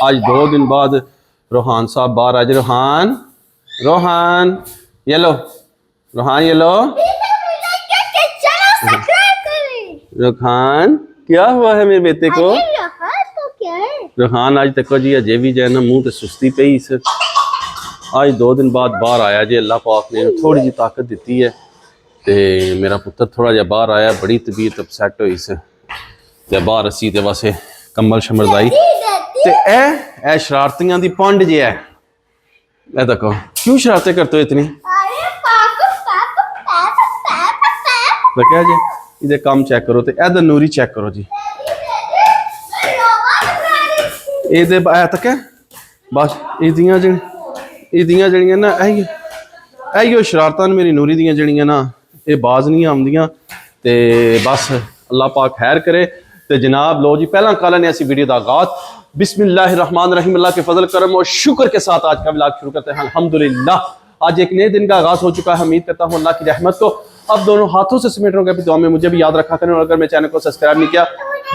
आज 2 दिन बाद रोहान साहब बाहर आज। रोहान रोहान ये लो, रोहान ये लो। रोहान क्या हुआ है मेरे बेटे को? रोहान आज तक जी अजे भी जो है ना मुँह तो सुस्ती पई इस आज 2 दिन बाद बाहर आया जी। अल्लाह पाक ने थोड़ी जी ताकत दी है ते मेरा पुत्र थोड़ा जिहा बाहर आया, बड़ी तबीयत अपसैट हुई से ते बाहर असी ते बस कंबल शमल लाई ते ए शरारतियां दी पंड जी है। ए देखो क्यों शरारतें करते हो इतनी? देखा जी इधर काम चेक करो ते इधर नूरी चेक करो जी। ये तक है बस इदियां जड़ियां ना इहो शरारतां मेरी नूरी दियां जड़ियां ना ये बाज नहीं आउंदियां ते बस अल्लाह पाक खैर करे। तो जनाब लो जी पहला कल ने ऐसी वीडियो का आगाज बिस्मिल्लाहिर्रहमानिर्रहीम अल्लाह के फजल करम और शुक्र के साथ आज का व्लॉग शुरू करते हैं। अल्हम्दुलिल्लाह आज एक नए दिन का आगाज हो चुका है। उम्मीद करता हूँ अल्लाह की रहमत को अब दोनों हाथों से समेट रहा हूँ। दुआ में मुझे भी याद रखा करें और अगर मेरे चैनल को सब्सक्राइब नहीं किया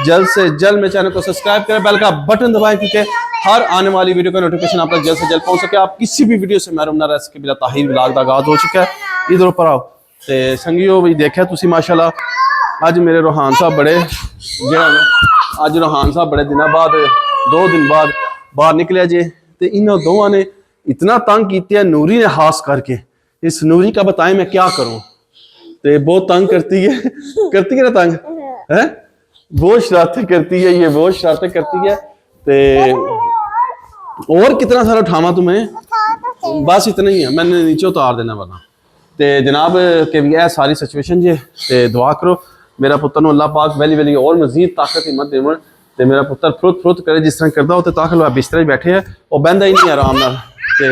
जल्द से जल्द मेरे चैनल को सब्सक्राइब करें, बेल का बटन दबाएं क्योंकि हर आने वाली वीडियो का नोटिफिकेशन आप तक जल्द से जल्द पहुंच सके। आप किसी भी वीडियो से महरूम ना रह सके। बिला ताहिर व्लॉग का आगाज हो चुका है। इधर ऊपर आओ ते संगियो भी देखा तुसी माशाल्लाह आज मेरे रोहान साहब बड़े आज रोहान साहब बड़े दिनों बाद 2 दिन बाद बाहर निकले जे ते इन्हों दोवां ने इतना तंग किया नूरी ने खास करके। इस नूरी का बताएं मैं क्या करूं ते बहुत तंग करती है ना तंग है, बहुत शरारतें करती है ये, बहुत शरारतें करती है ते और कितना सारा उठावा तुम्हें बस इतना ही है, मैंने नीचे उतार देना वरना। ते जनाब के भी है सारी सिचुएशन जे ते दुआ करो मेरा पुत्र नु अल्लाह पाक वैली वैली और मजीद ताकत हिम्मत देवन ते मेरा पुत्र फ्रुत करे जिस तरह करदा हो ते ताकत लो बिस्तर बैठे है और बंदा ही नहीं आराम नाल। ते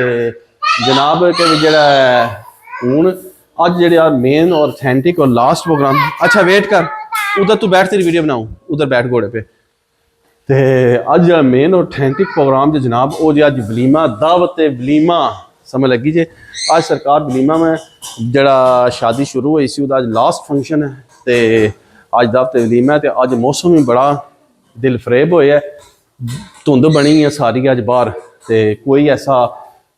जनाब के भी जेड़ा हुन आज जेड़ा मेन और ऑथेंटिक और लास्ट प्रोग्राम अच्छा वेट कर उधर तू बैठ तेरी वीडियो बनाऊं उधर बैठ घोड़े पे ते अज मेन और ऑथेंटिक प्रोग्राम जो जनाब वो जो अज वलीमा दावत वलीमा समझ लगी जे। आज सरकार वलीमा में जड़ा शादी शुरू हुई सी अज लास्ट फंक्शन है ते अज दावत वलीमा है ते अज मौसम भी बड़ा दिल फरेब होया धुंध बनी है सारी अज बाहर ते कोई ऐसा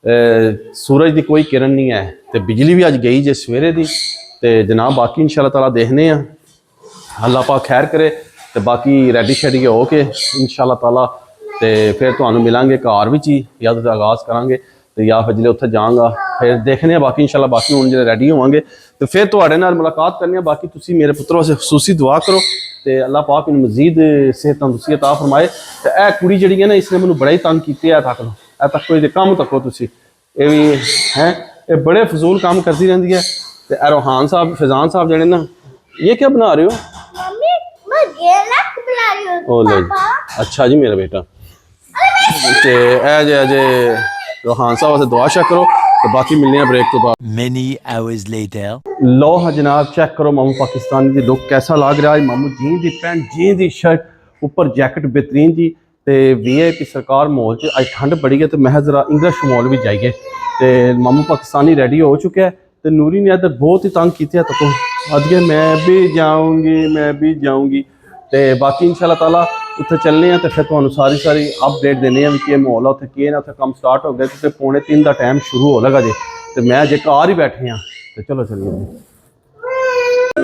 सूरज की कोई किरण नहीं है ते बिजली भी अज गई जे सवेरे दी ते जनाब बाकी इंशाअल्लाह ताला देखने अल्लाह पाक खैर करे तो बाकी रेडी शेडी हो के इंशाअल्लाह ताला ते फिर तुहानू मिलांगे घर विच ही या तो आगाज करांगे तो या फिर जिले उत्थे जाऊँगा फिर देखने बाकी इंशाअल्लाह बाकी हुण जिहड़े रेडी होवांगे तो फिर तुहाडे नाल मुलाकात करनी। बाकी तुसी मेरे पुत्र वास्ते खसूसी दुआ करो ते अल्लाह पाक इन्हूं मजीद सेहत तंदुरुस्ती अता फरमाए। ते ए कुड़ी जिहड़ी है ना इसने मैनूं बड़ा ही तंग कीता है तक लो ए तक कोई कम तको तुसी ये भी हैं ये बड़े फजूल काम करती रहती है। तो रोहान साहब फैजान साहब जड़े ना ये क्या बना रहे हो? ओ लो अच्छा जी मेरा बेटा ते अजे रोहान साहब से दुआ शा करो तो बाकी मिलने ब्रेक तो बाद। Many hours later. लो हाँ जनाब चेक करो मामू पाकिस्तानी दी लुक कैसा लग रहा है। मामू जीन दी पैंट जीन दी शर्ट ऊपर जैकेट बेहतरीन जी ते VIP सरकार मॉल च अज ठंड बड़ी है तो मैं जरा इंग्लिश मॉल भी जाइए तो मामू पाकिस्तानी रेडी हो चुका है। तो नूरी ने इधर बहुत ही तंग किया तो अज के मैं भी जाऊँगी तो बाकी इंशाअल्लाह ताला उत्थे चलने हैं तो फिर तुहानू सारी अपडेट देने हैं कि माहौल है उत्थे की ना उत्थे काम स्टार्ट हो गया तो 2:45 का टाइम शुरू हो लगा जी तो मैं अजे घर ही बैठे हैं तो चलो चलिए।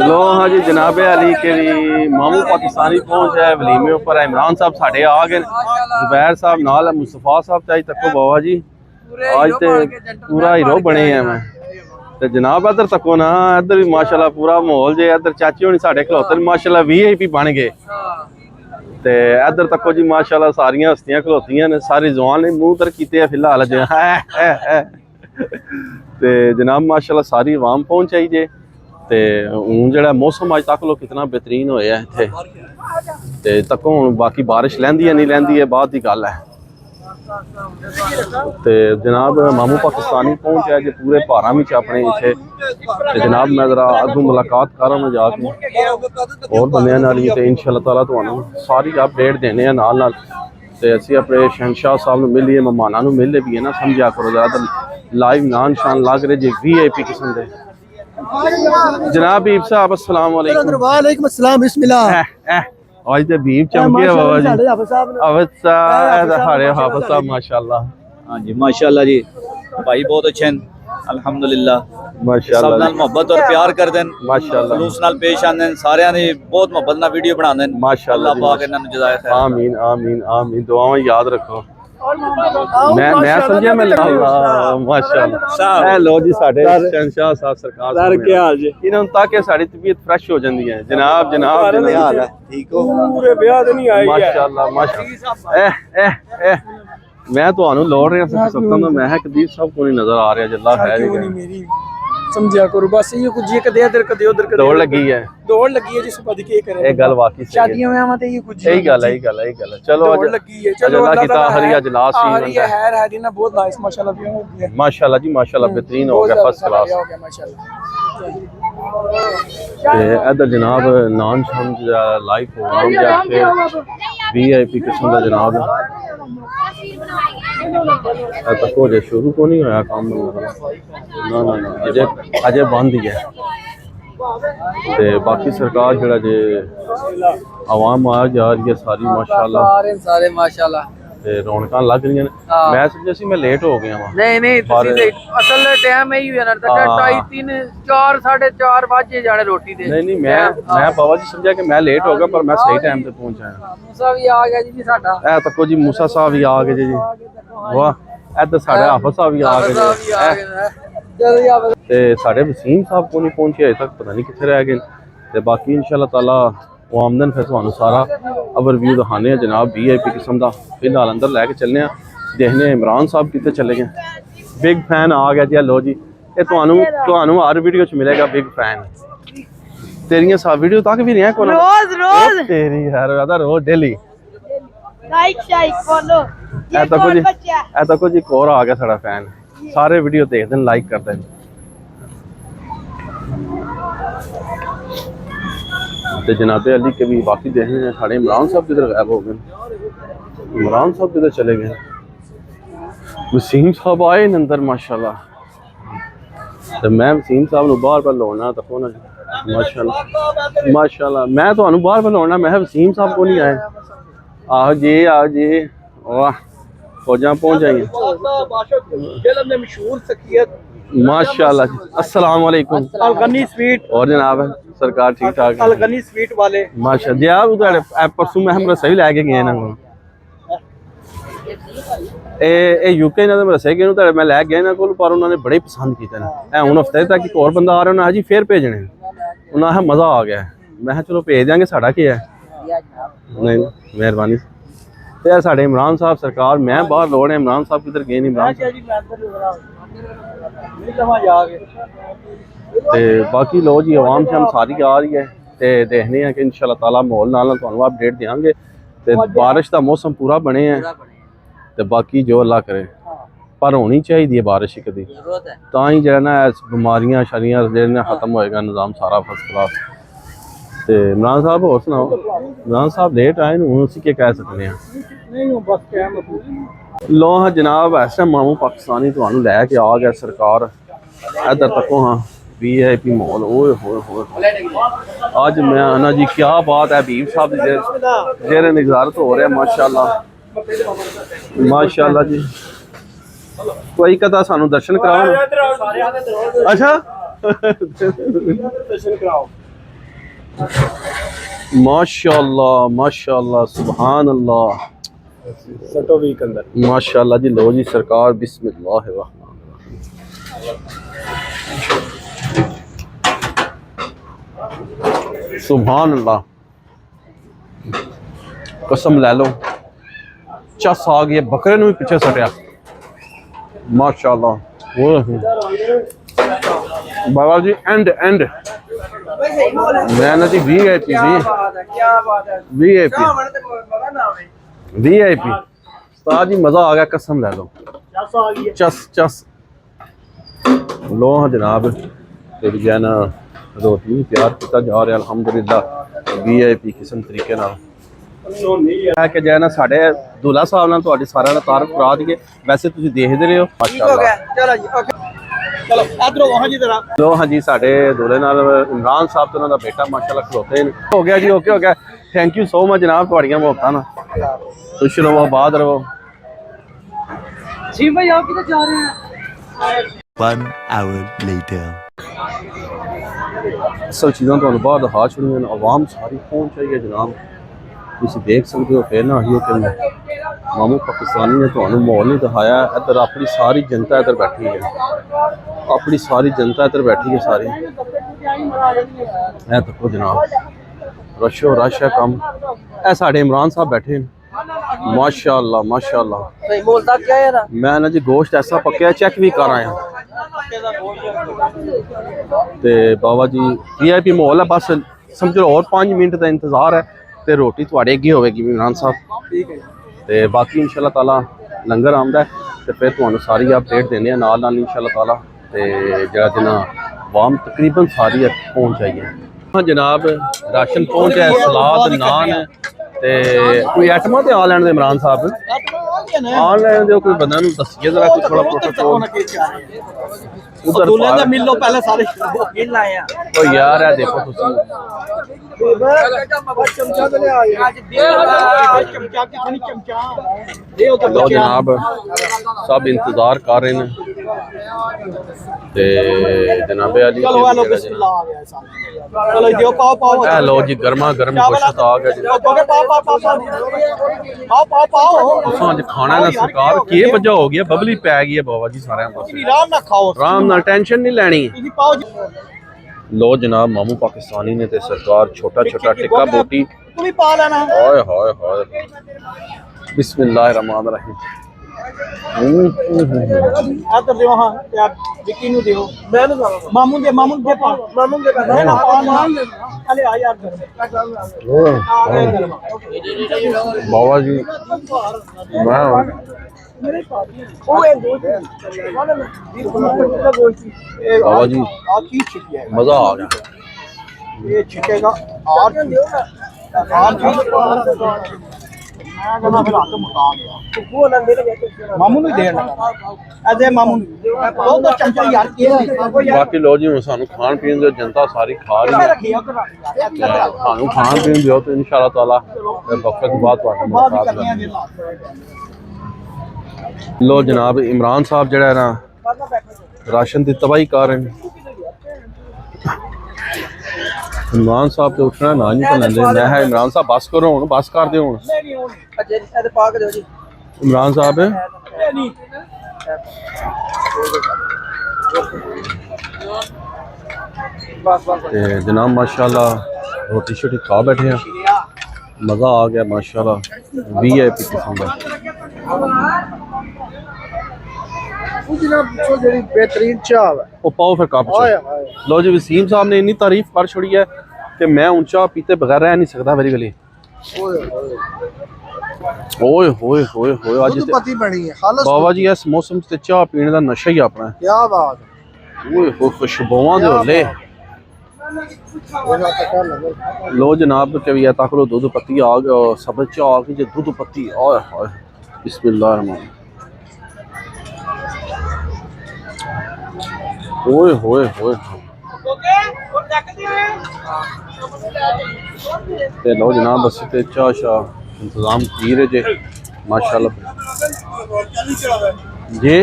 लो हाँ जी जनाब अली के भी मामू पाकिस्तानी पहुंच है वलीमे ऊपर। इमरान साहब साढ़े आ गए, जुबैर साहब नाल, मुस्तफा साहब चाहिए तको बाबा जी आज तो पूरा हीरो बने हैं मैं तो जनाब इधर तको ना इधर भी माशाल्लाह पूरा माहौल जे इधर चाची होनी साढ़े खलोते माशाल्लाह VIP बन गए ते इधर तको जी माशाल्लाह सारियां हस्तियां खलोतियां ने सारी जवान ने मुंह तर कीते फिलहाल जो ते जनाब माशाल्लाह सारी आवाम पहुंच आई जे ते हूँ जो मौसम अज तक लो कितना बेहतरीन होया इत्थे ते तको हुण बाकी बारिश लैंदी है नहीं लैंदी है बाद की गल है। ते जनाब मामू पाकिस्तानी पहुंच है जो पूरे भारा में अपने इतने जनाब मैं जरा अगू मुलाकात कर रहा जाके और बंदे नाल तो इंशाअल्लाह ताला तुहानू सारी अपडेट देने नाल नाल ते असीं अपने शहनशाह साहब नूं मिलिए मेहमानां नूं मिले भी है ना समझा करो ज़्यादा लाइव नान शान लग रहे जे VIP किस्म दे। जनाब ईब साहब अस्सलाम वालेकुम। वालेकुम अस्सलाम बिस्मिल्लाह ਅੱਜ ਤੇ ਬੀਬ ਚਮਕਿਆ ਬਾਬਾ ਜੀ ਅਵਸਾ ਹਾਰੇ ਹਾਫਿਜ਼ ਸਾਹਿਬ ਮਾਸ਼ਾਅੱਲਾ हाँ जी माशाल्लाह जी भाई बहुत अच्छे हैं अल्हम्दुलिल्लाह सब ਮਾਸ਼ਾਅੱਲਾ नाल मोहब्बत और प्यार करदे हैं माशाअल्लाह। खलूस नाल पेश आंदे हैं सारियां दी बहुत मोहब्बत नाल वीडियो बनांदे हैं माशाअल्लाह अल्लाह पाक इन्हां नूं जज़ाए खैर आमीन आमीन आमीन दुआवां याद रखो मैं समझिया मैं अल्लाह माशाअल्लाह ए लो जी साडे शहंशाह साहब सरकार सर क्या हाल जी इन्हां नूं ताकि साडी तबीयत फ्रेश हो जांदी है जनाब जनाब हाल है ठीक हो पूरे ब्याह ते नहीं आई माशाअल्लाह माशाअल्लाह ए मैं ਤੁਹਾਨੂੰ ਲੋੜ ਰਿਹਾ ਸੀ ਸੱਤਾਂ ਦਾ ਮੈਂ ਕਦੀਰ ਸਾਹਿਬ ਕੋਈ ਨਜ਼ਰ ਆ ਰਿਹਾ ਜੱਲਾ ਹੈ मेरी समझा करो बस ये कुछ ये कदे इधर कदे उधर कदे ਦੌੜ ਲੱਗੀ ਹੈ दौड़ लगी है जिस पद के करे ਇਹ ਗੱਲ ਵਾਕਈ ਸਹੀ ਹੈ शादियों में आते ये कुछ ਇਹੀ ਗੱਲ ਹੈ ਚਲੋ दौड़ लगी है चलो अल्लाह की ताहरी अजलास ही है है ना बहुत नाइस माशाल्लाह भी हो गया माशाल्लाह जी माशाल्लाह बेहतरीन हो गया फर्स्ट क्लास हो गया माशाल्लाह ਤੇ ਇਧਰ ਜਨਾਬ ਨਾਨ ਸ਼ਾਮ ਲਾਈਵ ਪ੍ਰੋਗਰਾਮ ਜਿੱਥੇ ਵੀਆਈਪੀ ਕਿਸਮ ਦਾ ਜਨਾਬ ਇਹ ਤਾਂ ਕੋਈ ਸ਼ੁਰੂ ਕੋ ਨਹੀਂ ਹੋਇਆ ਕੰਮ ਨਾ ਅਜੇ ਬੰਦ ਹੀ ਹੈ ਤੇ ਬਾਕੀ ਸਰਕਾਰ ਜਿਹੜਾ ਜੇ ਆਵਾਮ ਆ ਜਾ ਰਹੀ ਹੈ ਸਾਰੀ ਮਾਸ਼ਾਅੱਲਾ सारे माशाल्लाह ਤੇ ਰੌਣਕਾਂ ਲੱਗ ਰਹੀਆਂ ਨੇ ਮੈਂ ਸਮਝਿਆ ਸੀ ਮੈਂ ਲੇਟ ਹੋ ਗਿਆ ਵਾਂ नहीं ਤੁਸੀਂ ਅਸਲ ਟਾਈਮ ਹੀ ਹੋਇਆ ਨਾ ਤਾਂ 2:30 3 4 4:30 ਵਜੇ ਜਾਣੇ ਰੋਟੀ ਦੇ ਨਹੀਂ ਮੈਂ ਬਾਬਾ ਜੀ ਸਮਝਿਆ ਕਿ ਮੈਂ ਲੇਟ ਹੋ ਗਿਆ ਪਰ ਮੈਂ ਸਹੀ ਟਾਈਮ ਤੇ ਪਹੁੰਚਾ ਮੂਸਾ ਵੀ ਆ ਗਿਆ ਜੀ ਸਾਡਾ ਇਹ ਤੱਕੋ ਜੀ ਮੂਸਾ ਸਾਹਿਬ ਵੀ ਆ ਗਏ ਜੀ ਵਾਹ ਇੱਧਰ ਸਾਡੇ ਹਾਫਿਜ਼ ਸਾਹਿਬ ਵੀ ਆ ਗਏ ਜਲਦੀ ਆ ਤੇ ਸਾਡੇ ਵਸੀਮ ਸਾਹਿਬ ਕੋ ਨਹੀਂ ਪਹੁੰਚੇ ਅਜੇ ਤੱਕ ਪਤਾ ਨਹੀਂ ਕਿੱਥੇ ਰਹਿ ਗਏ ਤੇ ਬਾਕੀ ਇਨਸ਼ਾਅੱਲਾ ਤਾਲਾ ਉਹ ਆਮਦਨ ਫਿਰ ਤੁਹਾਨੂੰ ਸਾਰਾ ਓਵਰਵਿਊ ਦਿਖਾਣੇ ਆ ਜਨਾਬ ਵੀਆਈਪੀ ਕਿਸਮ ਦਾ ਫਿਲਹਾਲ ਅੰਦਰ ਲੈ ਕੇ ਚੱਲਨੇ ਆ ਦੇਖਨੇ ਇਮਰਾਨ ਸਾਹਿਬ ਕਿੱਥੇ ਚਲੇ ਗਏ ਬਿਗ ਫੈਨ ਆ ਗਿਆ ਜੀ ਲੋ ਜੀ ਇਹ ਤੁਹਾਨੂੰ ਹਰ ਵੀਡੀਓ 'ਚ ਮਿਲੇਗਾ ਬਿਗ ਫੈਨ ਤੇਰੀਆਂ ਸਭ ਵੀਡੀਓ ਤੱਕ ਵੀ ਨਹੀਂ ਕੋਲ रोज ਤੇਰੀ ਯਾਰ ਉਹਦਾ ਰੋਜ਼ ਡੇਲੀ लाइक शाइक फॉलो ਇਹ ਤਾਂ ਕੁਝ ਇੱਕ ਹੋਰ ਆ ਗਿਆ ਸਾਡਾ ਫੈਨ ਸਾਰੇ ਵੀਡੀਓ ਦੇਖਦੇ ਨੇ ਲਾਈਕ ਕਰਦੇ ਨੇ ਤੇ जनाब अली के भी बाकी देखने हैं साढ़े इमरान साहब किधर गायब हो गए इमरान साहब किधर चले गए वसीम साहब आए न अंदर माशाल्लाह तो मैं वसीम साहब ਨੂੰ ਬਾਹਰ ਬਾਹਰ ਲਾਉਣਾ ਤਾਂ ਕੋਣ माशाल्लाह मैं ਤੁਹਾਨੂੰ ਬਾਹਰ ਬਾਹਰ ਲਾਉਣਾ मैं वसीम साहब को नहीं आए आओ जी वाह फौजां पहुंच जाएंगे मशहूर सखियत माशाल्लाह जी अस्सलाम वालेकुम अलगनी स्वीट और जनाब सरकार ठीक ठाक है अलगनी स्वीट वाले माशा जी आप उधर परसों मैं हम रसोई लैके गए ना ਇਹ ਯੂਕੇ ਇਹਨਾਂ ਦੇ ਰਸੇ ਗਏ ਨੂੰ ਤਾਂ ਮੈਂ ਲੈ ਗਿਆ ਇਹਨਾਂ ਕੋਲ ਪਰ ਉਹਨਾਂ ਨੇ ਬੜੇ ਪਸੰਦ ਕੀਤੇ ਨੇ ਇਹ ਹੁਣ ਹਫਤੇ ਤੱਕ ਇੱਕ ਹੋਰ ਬੰਦਾ ਆ ਰਿਹਾ ਉਹਨਾਂ ਜੀ ਫੇਰ ਭੇਜਣੇ ਉਹਨਾਂ ਆ ਮਜ਼ਾ ਆ ਗਿਆ ਮੈਂ ਕਿਹਾ ਚਲੋ ਭੇਜ ਦਿਆਂਗੇ ਸਾਡਾ ਕੀ ਹੈ ਨਹੀਂ ਮਿਹਰਬਾਨੀ ਤੇ ਇਹ ਸਾਡੇ ਇਮਰਾਨ ਸਾਹਿਬ ਸਰਕਾਰ ਮੈਂ ਬਾਹਰ ਲੋੜ ਹੈ ਇਮਰਾਨ ਸਾਹਿਬ ਕਿੱਧਰ ਗਏ ਨਹੀਂ ਇਮਰਾਨ ਤੇ ਬਾਕੀ ਲੋ ਜੀ ਆਵਾਮ ਸ਼ਾਮ ਸਾਰੀ ਆ ਰਹੀ ਹੈ ਤੇ ਦੇਖਨੇ ਆ ਕਿ ਇਨਸ਼ਾਅੱਲਾ ਤਾਲਾ ਮਾਹੌਲ ਨਾਲ ਤੁਹਾਨੂੰ ਅਪਡੇਟ ਦੇਵਾਂਗੇ ਤੇ ਬਾਰਿਸ਼ ਦਾ ਮੌਸਮ ਪੂਰਾ ਬਣੇ ਹੈ ਤੇ ਬਾਕੀ ਜੋ ਅੱਲਾ ਕਰੇ ਪਰ ਹੋਣੀ ਚਾਹੀਦੀ ਹੈ ਬਾਰਿਸ਼ ਕਦੀ ਤਾਂ ਹੀ ਜਿਹੜਾ ਨਾ ਬਿਮਾਰੀਆਂ ਸ਼ਰੀਆਂ ਜਿਹੜੀਆਂ ਖਤਮ ਹੋਏਗਾ ਨਿਜ਼ਾਮ ਸਾਰਾ ਫਸਟ ਕਲਾਸ ਤੇ ਇਮਰਾਨ ਸਾਹਿਬ ਹੋਰ ਸੁਣਾਓ ਇਮਰਾਨ ਸਾਹਿਬ ਲੇਟ ਆਏ ਨੂੰ ਹੁਣ ਅਸੀਂ ਕੀ ਕਹਿ ਸਕਦੇ ਹਾਂ नहीं बस क्या ਲੋ ਹਾਂ ਜਨਾਬ ਐਸਾ ਮਾਮੂ ਪਾਕਿਸਤਾਨੀ ਤੁਹਾਨੂੰ ਲੈ ਕੇ ਆ ਗਿਆ ਸਰਕਾਰ ਇੱਧਰ ਤੱਕੋ ਹਾਂ वीआईपी माहौल ओए होए आज मैं आना जी क्या बात है हबीब साहब जेरे निजारत हो रहा है माशाल्लाह जी कोई कदा सानू दर्शन कराओ अच्छा दर्शन कराओ माशाल्लाह सुभान अल्लाह सटो वीक अंदर माशाल्लाह जी लो जी सरकार बिस्मिल्लाहिर्रहमानिर्रहीम सुभान अल्लाह कसम ले लो चस आ गई बकरे भी पीछे सटिया माशाल्लाह बाबा जी एंड मैं ना जी वीआईपी उस्ताद जी मजा आ गया कसम ले लो चस लो हाँ जनाब फिर जो है ना रोटी तैयार किया जा रहा अलहमदुलिल्लाह वीआईपी किस्म तरीके नाल कि जो है ना साढ़े दूल्हा साहब नाल तुहाडी सारिआं दा तारफ करा दईए वैसे तुसीं देखदे रहे हो माशाअल्लाह चलो इधर वहां जी जरा लो हाँ जी साढ़े दूल्हे नाल इमरान साहब ते उन्हां दा बेटा माशाअल्लाह खलोते ने हो गया जी ओके हो गया थैंक यू सो मच जनाब, ਤੁਹਾਡੀਆਂ ਮੁਹੱਬਤਾਂ ना खुश रहो आबाद रहो। जी भाई आप किधर जा रहे हैं? 1 hour later. असल चीज़ां तो बाहर दिखा छड़ियां ने, आवाम सारी पहुंच चाहिए जनाब। तुम देख सकते हो फिर ना ही कि मामू पाकिस्तानी ने तो माहौल नहीं दिखाया। इधर अपनी सारी जनता इधर बैठी है, अपनी सारी जनता इधर बैठी है सारी। है देखो जनाब, रशो रश है कम। ए साढ़े इमरान साहब बैठे हैं, माशाअल्लाह माशाअल्लाह। मैं ना जी गोश्त ऐसा पक्या चेक भी कर आया ते बाबा जी VIP माहौल है। बस समझो और 5 मिनट का इंतजार है ते रोटी थोड़े अगे होगी इमरान साहब। ते बाकी इंशाल्लाह ताला लंगर आंदा है ते फिर तुहानू सारी अपडेट देने नाल नाल इंशाल्लाह ताला। ते जेड़ा जिन्ना वाम तकरीबन सारी पहुंच आई है। हाँ जनाब, राशन पहुंचा है, सलाद नान ते कोई आइटमां ते आ लैण दे इमरान साहब, आ लैण दे कोई बंदा नूं दस्सिए जरा कुछ थोड़ा प्रोटोकॉल उधर दूल्हे मिल लो पहले सारे मिल आए हैं। ओ यार है देखो तुसी लो जनाब सब इंतजार कर रहे हैं ते जनाबे अली चलो दियो पाओ पाओ। ए लो जी गर्मा गर्म गोश्त आ गया जी। पाओ तुसां अज खाना ना सरकार के वजह हो गया, बबली पै गई है बाबा जी सारे पासे। आराम ना खाओ, आराम नाल टेंशन नहीं लेनी। पाओ। लो जनाब मामू पाकिस्तानी ने ते सरकार छोटा छोटा टिक्का बोटी। तू भी पा लेना। हाय हाय हाय बिस्मिल्लाहिर्रहमानिर्रहीम। आदर दियो। हां यार विक्की नु दियो, मैं नु मामू दे पा मामू दे ना पा ना। अरे आ यार बाबा जी मैं बाबा जी मजा आ गया। ये छिकेगा और मामू नहीं देना अजय मामू तो चमचा यार बाकी लो जी सानू खान पीन दो, जनता सारी खा रही है। सानू खान पीन दो तो इंशाल्लाह ताला वक्त बाद तुहाडे मुलाकात होगी। लो जनाब इमरान साहब जड़ा है ना राशन की तबाही कर रहे हैं। इमरान साहब तो उठना ना नहीं तो लेंदे। मैं है इमरान साहब बस करो हुण, बस कर दो हुण। इमरान साहब ते जनाब माशाल्लाह रोटी शोटी खा बैठे हैं, मज़ा आ गया माशाल्लाह। VIP किस्म का बेहतरीन चाह है। वो पाओ फिर कप च। लो जी वसीम साहब ने इन्नी तारीफ कर छोड़ी है कि मैं ऊंचा पीते बगैर रह नहीं सकता मेरी गली। ओए होए होए होए आज पति बनी है खालस बाबा जी इस मौसम से चाह पीने का नशा ही अपना। क्या बात है। ओए हो खुशबुआं दे होले। लो जनाब के भी तक लो दूध पत्ती आ गया, सब्ज चाह आ गई जो दूध पत्ती। ओए होए बिस्मिल्लाह। ओए होए होए ते लो जनाब बस ते चाह शाह इंतजाम की रहे जे माशाल्लाह जी।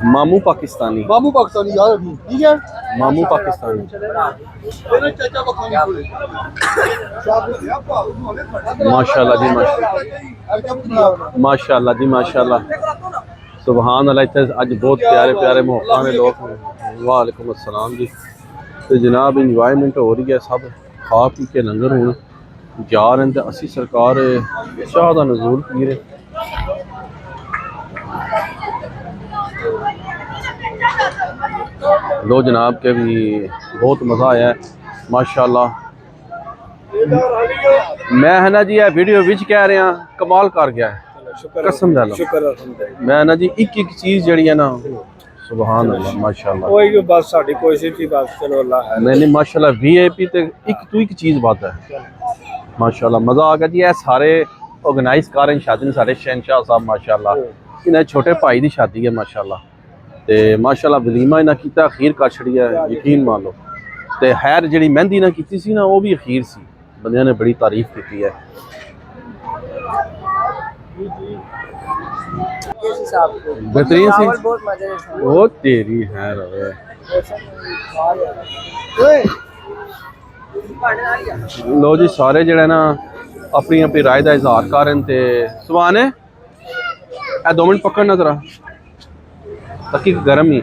मामू पाकिस्तानी यार ठीक है। मामू पाकिस्तानी माशाल्लाह जी माशाल्लाह जी माशाल्लाह सुभान अल्लाह। इतने अज बहुत प्यारे प्यारे मोहब्बत में लोग। वालेकुम अस्सलाम जी। तो जनाब इंजॉयमेंट हो रही है, सब खा पी के लंगर हूँ जा रहे हैं। असी सरकार शाह का नजूर पी रहे। लो जनाब के भी बहुत मज़ा आया है माशाल्लाह। मैं है ना जी ये वीडियो विच कह रहा कमाल कर गया है कसम ला। मैं ना जी एक एक चीज़ जड़ी है ना सुभान अल्लाह माशाल्लाह। कोई बस साडी कोशिश ही बस चलो अल्लाह है। नहीं माशाल्लाह VIP ते एक तू एक चीज़ बात है माशाल्लाह। मज़ा आ गया जी। ये सारे ऑर्गेनाइज कर रहे हैं शादी ने सारे शहनशाह साहब माशाल्लाह। इन्हें छोटे भाई की शादी है माशाल्लाह। ते माशाल्लाह वलीमा इन्हें किया अखीर कर छड़ी है, यकीन मान लो। ਤੇ ਖੈਰ ਜਿਹੜੀ ਮਹਿੰਦੀ ਨਾ ਕੀਤੀ ਸੀ ਨਾ ਉਹ ਵੀ ਅਖੀਰ ਸੀ, ਬੰਦਿਆਂ ਨੇ ਬੜੀ ਤਾਰੀਫ ਕੀਤੀ ਹੈ। बेहतरीन सी बहुत मजे से वो तेरी है रे। लो जी सारे जड़े ना अपनी अपनी राय का इजहार कर रहे हैं। ते सवान है ए 2 मिनट पकड़ना जरा ताकि गर्म ही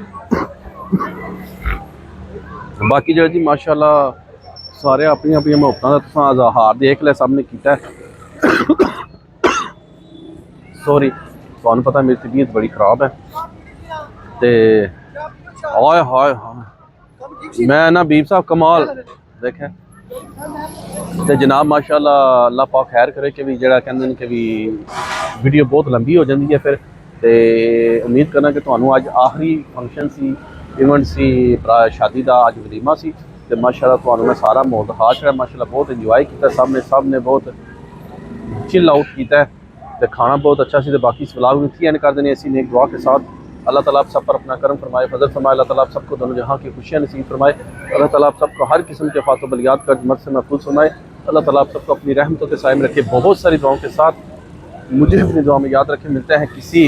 बाकी जो जी माशाल्लाह सारे अपनी अपनी मुहब्बतां दा तुसां इजहार देख लिया सब ने कीता है। सॉरी ਤੁਹਾਨੂੰ पता मेरी तबीयत बड़ी खराब है ते हाय हाय हाय मैं ना बीब साहब कमाल देखे ते जनाब माशाल्लाह अल्लाह पाक खैर करे कि भी जड़ा कहंदे कि भी वीडियो बहुत लंबी हो जाती है फिर ते उम्मीद करना कि तुहानू अज आखिरी फंक्शन सी इवेंट सी शादी का अज वलीमा सी ते माशाल्लाह तुहानू मैं सारा माहौल दिखा छड़ा माशाल्लाह बहुत इंजॉय किया सब ने बहुत चिल आउट किया तो खाना बहुत अच्छा सी। तो बाकी इस व्लॉग में थी एंड कर देनी ऐसी नेक दुआ के साथ। अल्लाह ताला आप सब पर अपना करम फरमाए, फजल फरमाए। अल्लाह ताला आप सबको दोनों जहाँ की खुशियाँ नसीब फरमाए। अल्लाह ताला आप सबको हर किस्म के फातो बलियात कर मत से महफूज फरमाए। अल्लाह ताला आप सबको अपनी रहमतों के साए में रखे। बहुत सारी दुआओं के साथ मुझे अपनी दुआ में याद रखे। मिलते हैं किसी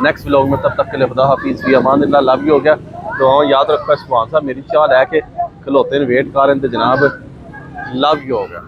नेक्स्ट व्लॉग में, तब तक के लिए खुदा हाफिज़ फ़ी अमान। लव यू हो गया दुआओं याद रखो। सुभान साहब मेरी चाह लैके खलोते वेट कर रहे हैं जनाब। लव यू हो गया।